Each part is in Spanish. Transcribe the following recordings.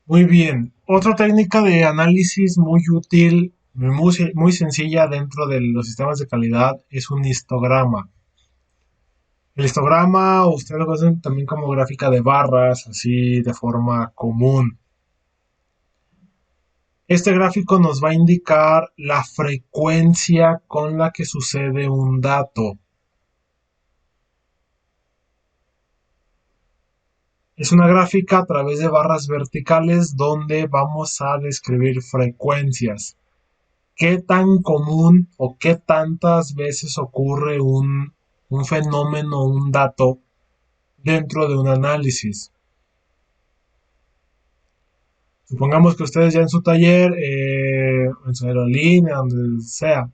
Muy bien. Otra técnica de análisis muy útil, muy sencilla dentro de los sistemas de calidad es un histograma. El histograma ustedes lo conocen también como gráfica de barras, así de forma común. Este gráfico nos va a indicar la frecuencia con la que sucede un dato. Es una gráfica a través de barras verticales donde vamos a describir frecuencias. ¿Qué tan común o qué tantas veces ocurre un fenómeno, un dato dentro de un análisis? Supongamos que ustedes ya en su taller, en su aerolínea, donde sea,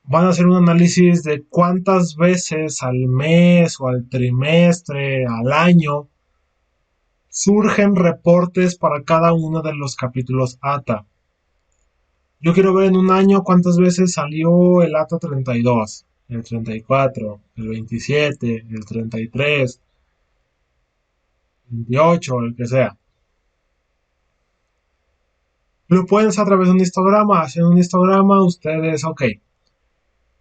van a hacer un análisis de cuántas veces al mes o al trimestre, al año, surgen reportes para cada uno de los capítulos ATA. Yo quiero ver en un año cuántas veces salió el ATA 32, el 34, el 27, el 33, el 28, el que sea. Lo pueden hacer a través de un histograma. Hacen un histograma, ustedes, ok.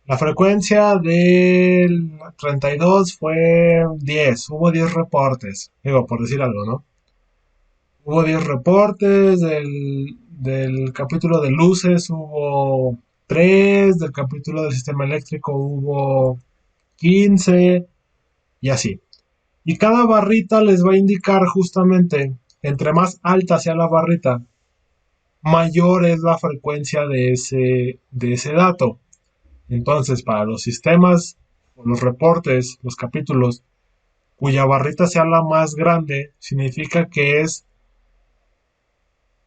La frecuencia del 32 fue 10, hubo 10 reportes, digo, por decir algo, ¿no? Hubo 10 reportes del capítulo de luces, hubo 3, del capítulo del sistema eléctrico hubo 15 y así. Y cada barrita les va a indicar justamente, entre más alta sea la barrita, mayor es la frecuencia de ese dato. Entonces, para los sistemas, los reportes, los capítulos, cuya barrita sea la más grande, significa que es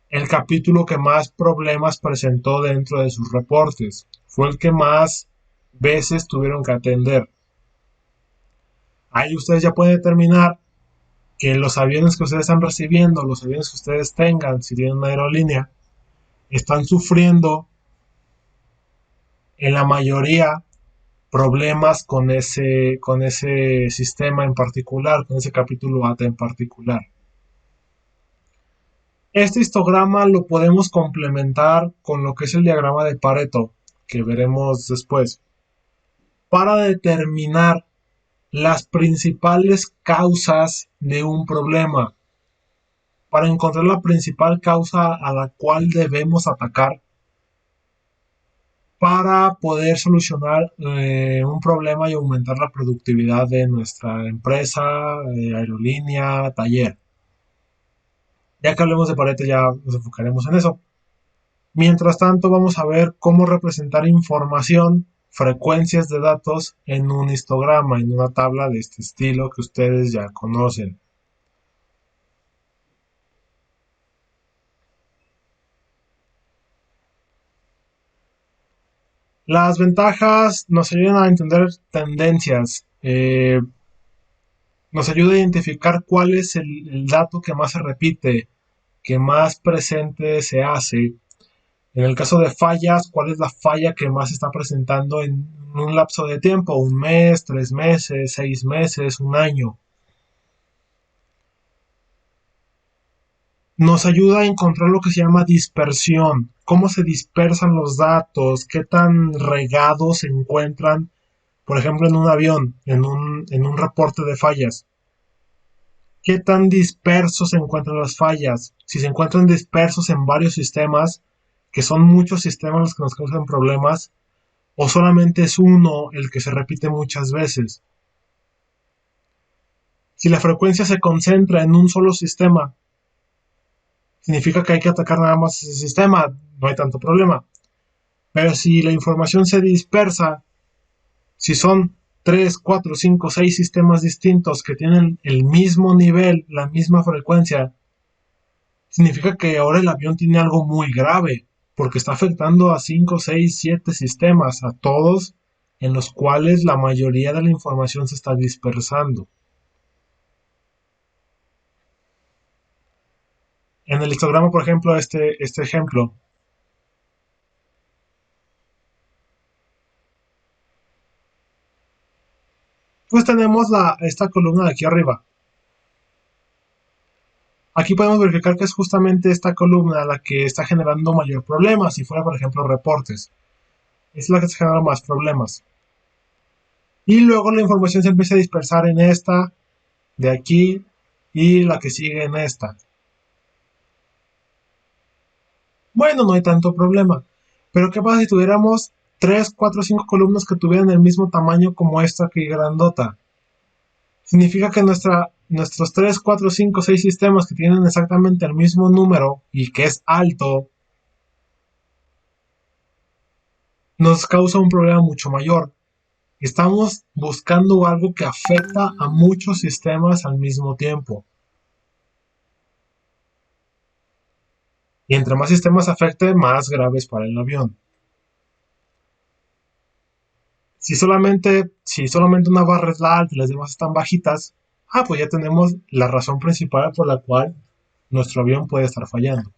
el capítulo que más problemas presentó dentro de sus reportes. Fue el que más veces tuvieron que atender. Ahí ustedes ya pueden determinar que los aviones que ustedes están recibiendo, los aviones que ustedes tengan, si tienen una aerolínea, están sufriendo en la mayoría problemas con ese sistema en particular, con ese capítulo ATA en particular. Este histograma lo podemos complementar con lo que es el diagrama de Pareto, que veremos después, para determinar las principales causas de un problema, para encontrar la principal causa a la cual debemos atacar para poder solucionar un problema y aumentar la productividad de nuestra empresa, aerolínea, taller. Ya que hablemos de Pareto, ya nos enfocaremos en eso. Mientras tanto, vamos a ver cómo representar información, frecuencias de datos en un histograma, en una tabla de este estilo que ustedes ya conocen. Las ventajas nos ayudan a entender tendencias, nos ayuda a identificar cuál es el dato que más se repite, que más presente se hace. En el caso de fallas, ¿cuál es la falla que más se está presentando en un lapso de tiempo? Un mes, 3 meses, 6 meses, un año. Nos ayuda a encontrar lo que se llama dispersión, cómo se dispersan los datos, qué tan regados se encuentran, por ejemplo, en un avión, en un reporte de fallas. ¿Qué tan dispersos se encuentran las fallas? Si se encuentran dispersos en varios sistemas, que son muchos sistemas los que nos causan problemas, o solamente es uno el que se repite muchas veces. Si la frecuencia se concentra en un solo sistema, significa que hay que atacar nada más ese sistema, no hay tanto problema. Pero si la información se dispersa, si son 3, 4, 5, 6 sistemas distintos que tienen el mismo nivel, la misma frecuencia, significa que ahora el avión tiene algo muy grave, porque está afectando a 5, 6, 7 sistemas, a todos en los cuales la mayoría de la información se está dispersando. En el histograma, por ejemplo, este ejemplo, pues tenemos esta columna de aquí arriba. Aquí podemos verificar que es justamente esta columna la que está generando mayor problema, si fuera por ejemplo reportes. Es la que está generando más problemas. Y luego la información se empieza a dispersar en esta, de aquí, y la que sigue en esta. Bueno, no hay tanto problema. Pero ¿qué pasa si tuviéramos 3, 4, 5 columnas que tuvieran el mismo tamaño como esta aquí grandota? Significa que nuestros 3, 4, 5, 6 sistemas que tienen exactamente el mismo número y que es alto, nos causa un problema mucho mayor. Estamos buscando algo que afecta a muchos sistemas al mismo tiempo. Y entre más sistemas afecte, más graves para el avión. Si solamente una barra es la alta y las demás están bajitas, pues ya tenemos la razón principal por la cual nuestro avión puede estar fallando.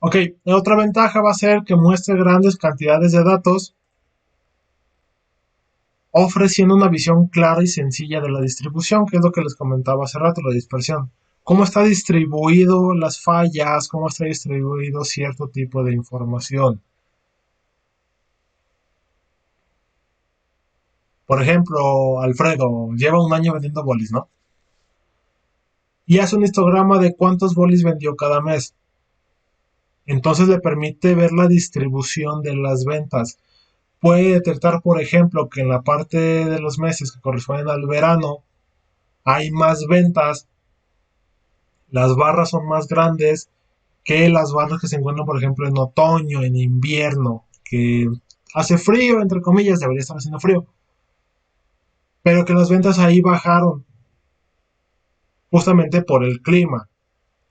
Ok, la otra ventaja va a ser que muestre grandes cantidades de datos, ofreciendo una visión clara y sencilla de la distribución, que es lo que les comentaba hace rato, la dispersión. Cómo está distribuido las fallas, cómo está distribuido cierto tipo de información. Por ejemplo, Alfredo lleva un año vendiendo bolis, ¿no? Y hace un histograma de cuántos bolis vendió cada mes. Entonces le permite ver la distribución de las ventas. Puede detectar, por ejemplo, que en la parte de los meses que corresponden al verano hay más ventas, las barras son más grandes que las barras que se encuentran, por ejemplo, en otoño, en invierno, que hace frío, entre comillas, debería estar haciendo frío, pero que las ventas ahí bajaron justamente por el clima.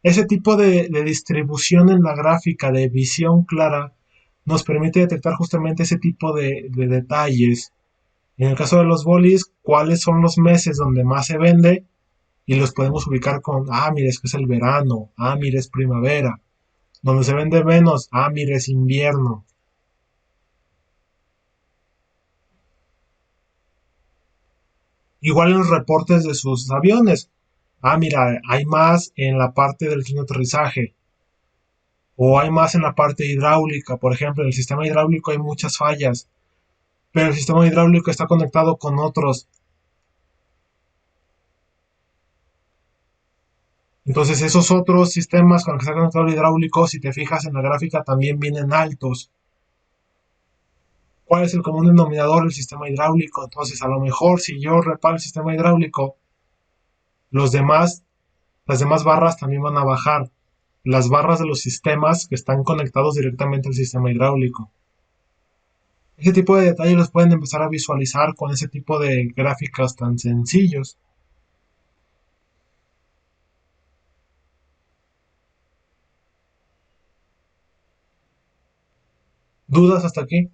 Ese tipo de distribución en la gráfica de visión clara nos permite detectar justamente ese tipo de detalles. En el caso de los bolis, cuáles son los meses donde más se vende y los podemos ubicar con, mire, es que es el verano, mire, es primavera. Donde se vende menos, mire, es invierno. Igual en los reportes de sus aviones. Mira, hay más en la parte del tren de aterrizaje o hay más en la parte hidráulica. Por ejemplo, en el sistema hidráulico hay muchas fallas, pero el sistema hidráulico está conectado con otros. Entonces esos otros sistemas con los que está conectado el hidráulico, si te fijas en la gráfica, también vienen altos. ¿Cuál es el común denominador del sistema hidráulico? Entonces a lo mejor si yo reparo el sistema hidráulico, los demás, las demás barras también van a bajar. Las barras de los sistemas que están conectados directamente al sistema hidráulico. Ese tipo de detalles los pueden empezar a visualizar con ese tipo de gráficas tan sencillos. ¿Dudas hasta aquí?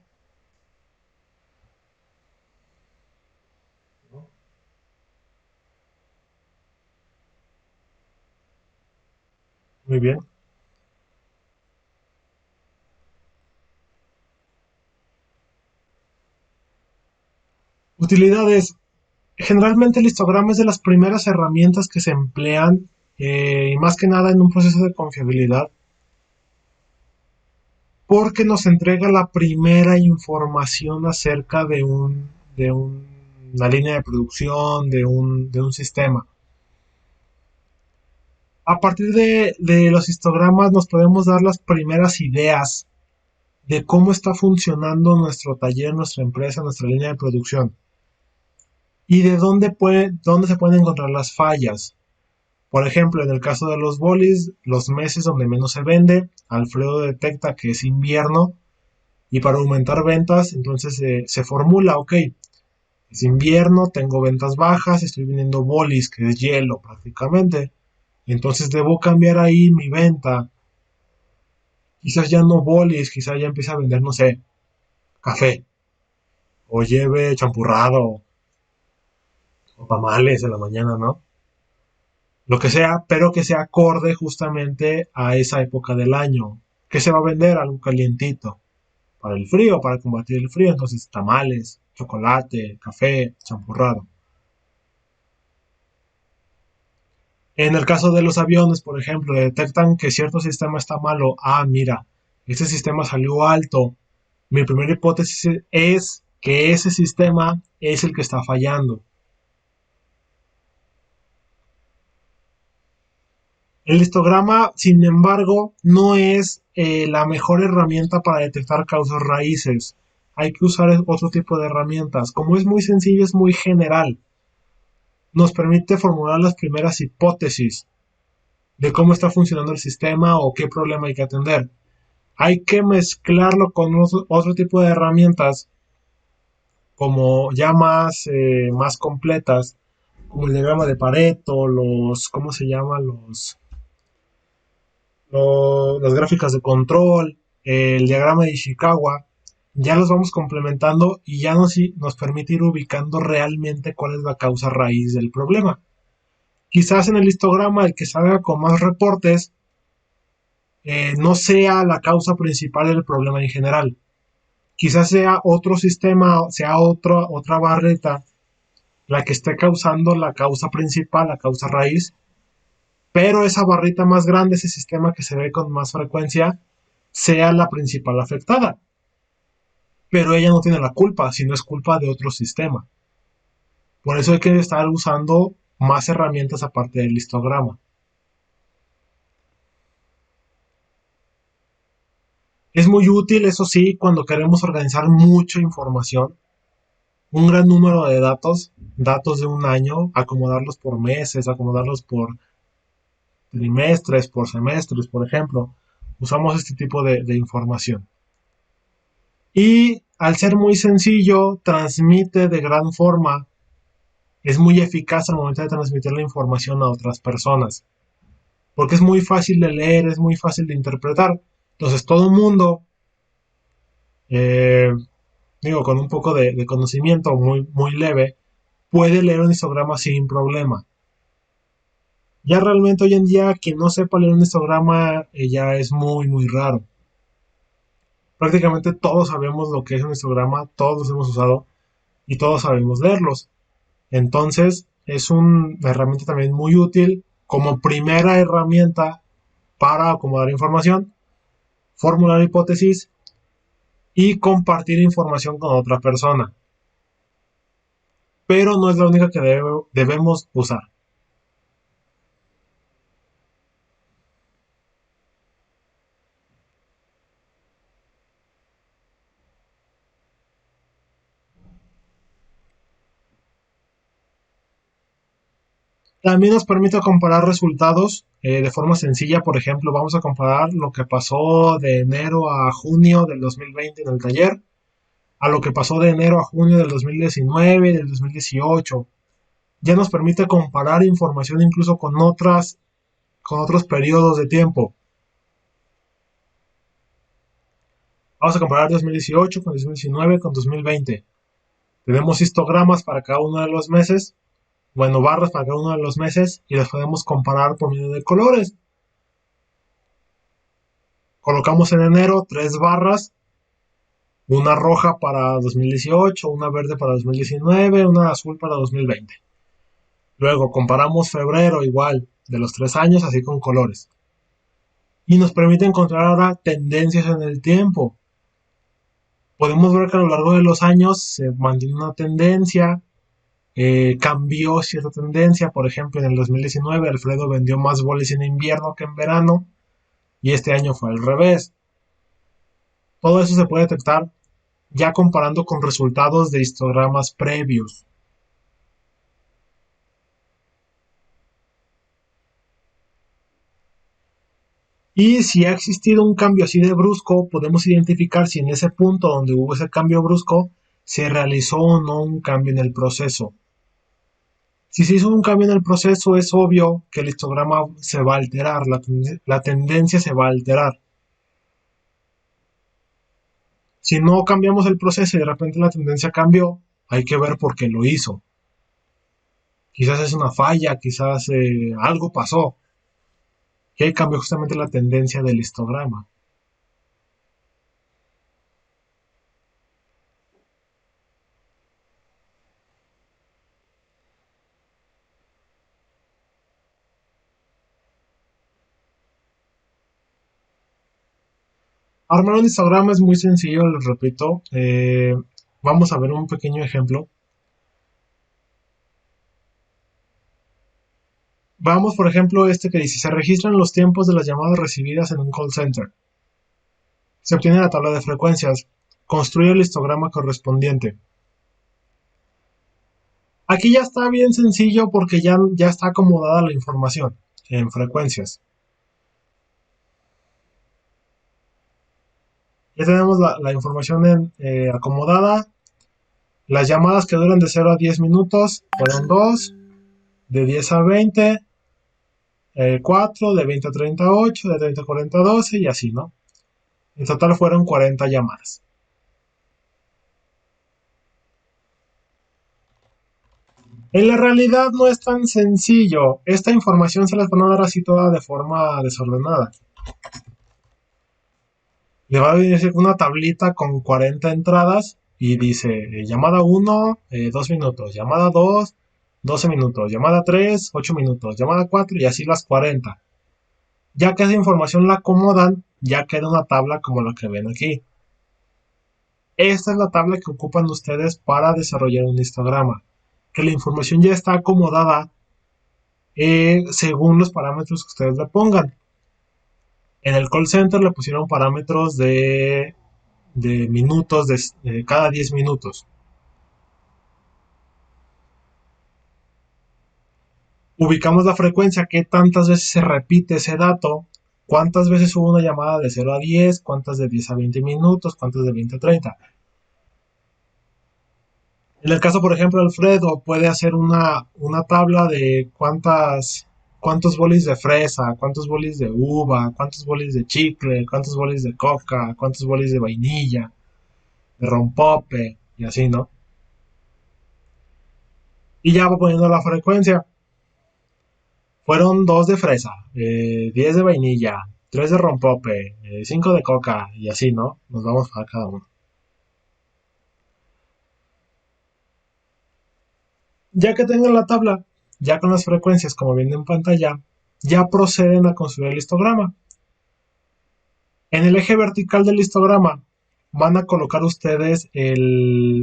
Muy bien. Utilidades. Generalmente el histograma es de las primeras herramientas que se emplean y más que nada en un proceso de confiabilidad porque nos entrega la primera información acerca una línea de producción, de un sistema. A partir de los histogramas nos podemos dar las primeras ideas de cómo está funcionando nuestro taller, nuestra empresa, nuestra línea de producción y de dónde se pueden encontrar las fallas. Por ejemplo, en el caso de los bolis, los meses donde menos se vende, Alfredo detecta que es invierno y para aumentar ventas, entonces se formula, ok, es invierno, tengo ventas bajas, estoy vendiendo bolis, que es hielo prácticamente, entonces debo cambiar ahí mi venta Quizás ya no bolis, quizás ya empieza a vender, no sé, café, o lleve champurrado, o tamales en la mañana, ¿no? Lo que sea, pero que sea acorde justamente a esa época del año. ¿Qué se va a vender? Algo calientito. Para el frío, para combatir el frío. Entonces, tamales, chocolate, café, champurrado. En el caso de los aviones, por ejemplo, detectan que cierto sistema está malo. Ah, mira, este sistema salió alto. Mi primera hipótesis es que ese sistema es el que está fallando. El histograma, sin embargo, no es la mejor herramienta para detectar causas raíces. Hay que usar otro tipo de herramientas. Como es muy sencillo, es muy general. Nos permite formular las primeras hipótesis de cómo está funcionando el sistema o qué problema hay que atender. Hay que mezclarlo con otro tipo de herramientas como ya más completas, como el diagrama de Pareto, ¿cómo se llama? Las gráficas de control, el diagrama de Ishikawa, ya los vamos complementando y ya nos permite ir ubicando realmente cuál es la causa raíz del problema. Quizás en el histograma el que salga con más reportes no sea la causa principal del problema en general. Quizás sea otro sistema, sea otra barreta la que esté causando la causa principal, la causa raíz, pero esa barrita más grande, ese sistema que se ve con más frecuencia, sea la principal afectada. Pero ella no tiene la culpa, sino es culpa de otro sistema. Por eso hay que estar usando más herramientas aparte del histograma. Es muy útil, eso sí, cuando queremos organizar mucha información, un gran número de datos de un año, acomodarlos por meses, acomodarlos por trimestres, por semestres, por ejemplo. Usamos este tipo de información. Y al ser muy sencillo, transmite de gran forma, es muy eficaz al momento de transmitir la información a otras personas, porque es muy fácil de leer, es muy fácil de interpretar. Entonces todo el mundo, eh, digo, con un poco de conocimiento muy leve, puede leer un histograma sin problema. Ya realmente hoy en día quien no sepa leer un histograma ya es muy raro. Prácticamente todos sabemos lo que es un histograma, todos los hemos usado y todos sabemos leerlos. Entonces es una herramienta también muy útil como primera herramienta para acomodar información, formular hipótesis y compartir información con otra persona. Pero no es la única que debemos usar. También nos permite comparar resultados de forma sencilla. Por ejemplo, vamos a comparar lo que pasó de enero a junio del 2020 en el taller a lo que pasó de enero a junio del 2019 y del 2018. Ya nos permite comparar información incluso con otros periodos de tiempo. Vamos a comparar 2018 con 2019 con 2020. Tenemos histogramas para cada uno de los meses, bueno, barras para cada uno de los meses y las podemos comparar por medio de colores. Colocamos en enero tres barras, una roja para 2018, una verde para 2019, una azul para 2020. Luego comparamos febrero igual de los 3 años así con colores. Y nos permite encontrar ahora tendencias en el tiempo. Podemos ver que a lo largo de los años se mantiene una tendencia, cambió cierta tendencia. Por ejemplo, en el 2019 Alfredo vendió más bolis en invierno que en verano y este año fue al revés. Todo eso se puede detectar ya comparando con resultados de histogramas previos. Y si ha existido un cambio así de brusco, podemos identificar si en ese punto donde hubo ese cambio brusco se realizó o no un cambio en el proceso. Si se hizo un cambio en el proceso, es obvio que el histograma se va a alterar, la tendencia se va a alterar. Si no cambiamos el proceso y de repente la tendencia cambió, hay que ver por qué lo hizo. Quizás es una falla, quizás algo pasó. Y ahí cambió justamente la tendencia del histograma. Armar un histograma es muy sencillo, les repito. Vamos a ver un pequeño ejemplo. Vamos, por ejemplo, este que dice, se registran los tiempos de las llamadas recibidas en un call center. Se obtiene la tabla de frecuencias. Construye el histograma correspondiente. Aquí ya está bien sencillo porque ya está acomodada la información en frecuencias. Ya tenemos la información acomodada. Las llamadas que duran de 0 a 10 minutos fueron 2, de 10 a 20, 4, de 20 a 38, de 30 a 40 a 12 y así, ¿no? En total fueron 40 llamadas. En la realidad no es tan sencillo. Esta información se las van a dar así toda de forma desordenada. Le va a venir una tablita con 40 entradas y dice llamada 1, 2 minutos, llamada 2, 12 minutos, llamada 3, 8 minutos, llamada 4 y así las 40. Ya que esa información la acomodan, ya queda una tabla como la que ven aquí. Esta es la tabla que ocupan ustedes para desarrollar un histograma, que la información ya está acomodada según los parámetros que ustedes le pongan. En el call center le pusieron parámetros de minutos, de cada 10 minutos. Ubicamos la frecuencia, qué tantas veces se repite ese dato, cuántas veces hubo una llamada de 0 a 10, cuántas de 10 a 20 minutos, cuántas de 20 a 30. En el caso, por ejemplo, Alfredo puede hacer una tabla de cuántos bolis de fresa, cuántos bolis de uva, cuántos bolis de chicle, cuántos bolis de coca, cuántos bolis de vainilla, de rompope y así, ¿no? Y ya va poniendo la frecuencia. Fueron 2 de fresa, 10 de vainilla, 3 de rompope, 5 de coca y así, ¿no? Nos vamos para cada uno. Ya que tengan la tabla, ya con las frecuencias como viene en pantalla, ya proceden a construir el histograma. En el eje vertical del histograma van a colocar ustedes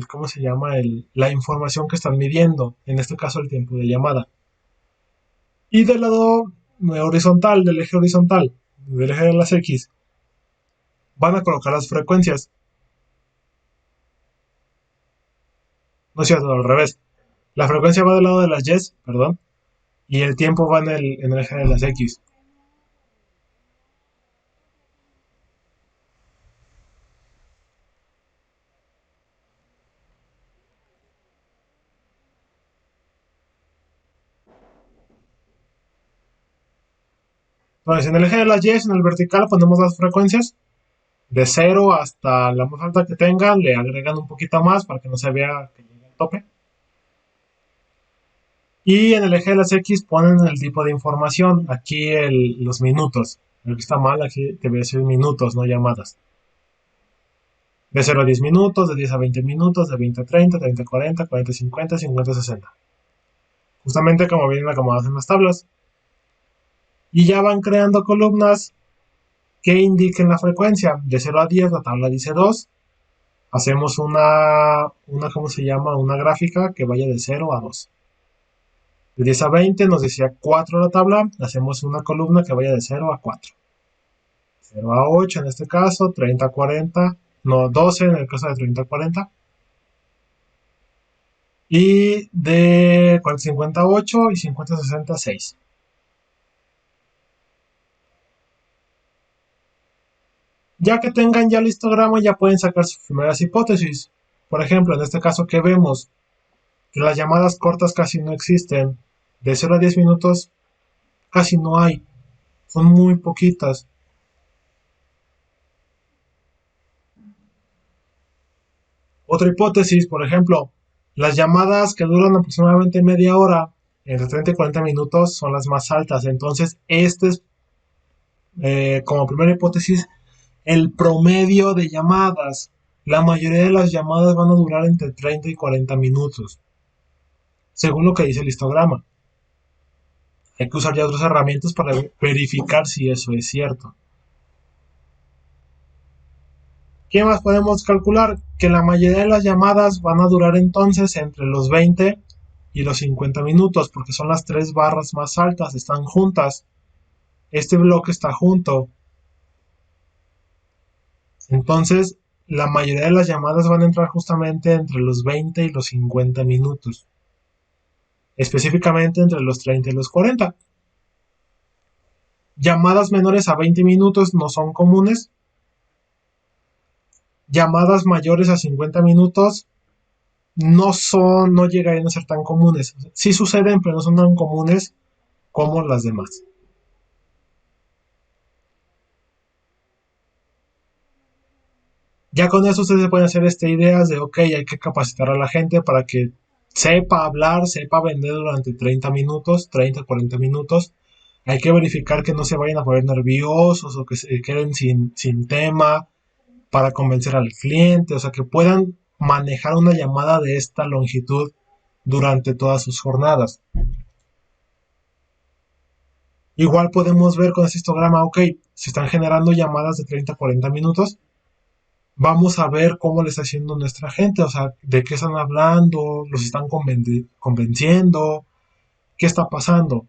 ¿cómo se llama? La información que están midiendo, en este caso el tiempo de llamada. Y del lado horizontal, del eje horizontal, del eje de las X, van a colocar las frecuencias. No es cierto, al revés. La frecuencia va del lado de las Y, perdón, y el tiempo va en el eje de las X. Entonces, en el eje de las Y, en el vertical, ponemos las frecuencias de 0 hasta la más alta que tengan, le agregan un poquito más para que no se vea que llegue al tope. Y en el eje de las X ponen el tipo de información, aquí los minutos. El que está mal aquí debe ser minutos, no llamadas. De 0 a 10 minutos, de 10 a 20 minutos, de 20 a 30, 30 a 40, 40 a 50, 50 a 60. Justamente como vienen acomodadas en las tablas. Y ya van creando columnas que indiquen la frecuencia. De 0 a 10 la tabla dice 2. Hacemos ¿cómo se llama? Una gráfica que vaya de 0 a 2. De 10 a 20 nos decía 4 la tabla, hacemos una columna que vaya de 0 a 4. 0 a 8 en este caso, 30 a 40, no, 12 en el caso de 30 a 40. Y de 40 a 50 8 y 50 a 60 6. Ya que tengan ya el histograma, ya pueden sacar sus primeras hipótesis. Por ejemplo, en este caso que vemos que las llamadas cortas casi no existen. De 0 a 10 minutos casi no hay. Son muy poquitas. Otra hipótesis, por ejemplo, las llamadas que duran aproximadamente media hora, entre 30 y 40 minutos, son las más altas. Entonces, este es, como primera hipótesis, el promedio de llamadas. La mayoría de las llamadas van a durar entre 30 y 40 minutos, según lo que dice el histograma. Hay que usar ya otras herramientas para verificar si eso es cierto. ¿Qué más podemos calcular? Que la mayoría de las llamadas van a durar entonces entre los 20 y los 50 minutos, porque son las tres barras más altas, están juntas. Este bloque está junto. Entonces, la mayoría de las llamadas van a entrar justamente entre los 20 y los 50 minutos. Específicamente entre los 30 y los 40. Llamadas menores a 20 minutos no son comunes. Llamadas mayores a 50 minutos no llegarían a ser tan comunes. Sí suceden, pero no son tan comunes como las demás. Ya con eso ustedes se pueden hacer ideas de, ok, hay que capacitar a la gente para que sepa hablar, sepa vender durante 30 minutos, 30, 40 minutos. Hay que verificar que no se vayan a poner nerviosos o que se queden sin tema para convencer al cliente, o sea, que puedan manejar una llamada de esta longitud durante todas sus jornadas. Igual podemos ver con este histograma, ok, se están generando llamadas de 30 a 40 minutos, vamos a ver cómo le está haciendo nuestra gente, o sea, de qué están hablando, los están convenciendo, qué está pasando.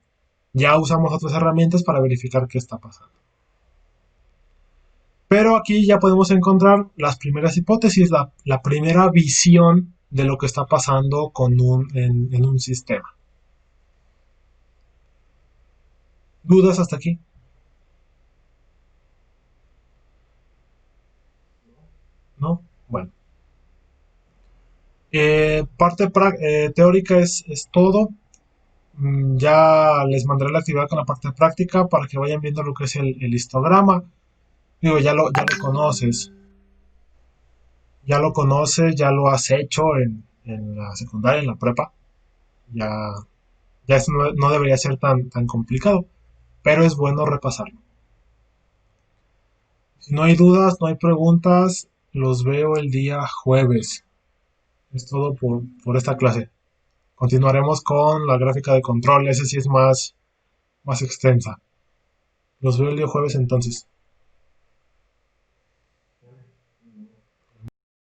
Ya usamos otras herramientas para verificar qué está pasando. Pero aquí ya podemos encontrar las primeras hipótesis, la primera visión de lo que está pasando en un sistema. ¿Dudas hasta aquí? ¿No? Bueno. Parte teórica es todo. Ya les mandaré la actividad con la parte práctica para que vayan viendo lo que es el histograma. Digo, ya lo conoces. Ya lo conoces, ya lo has hecho en la secundaria, en la prepa. Ya, ya eso no debería ser tan complicado, pero es bueno repasarlo. Si no hay dudas, no hay preguntas, los veo el día jueves. Es todo por esta clase. Continuaremos con la gráfica de control, ese sí es más extensa. Los veo el día jueves entonces.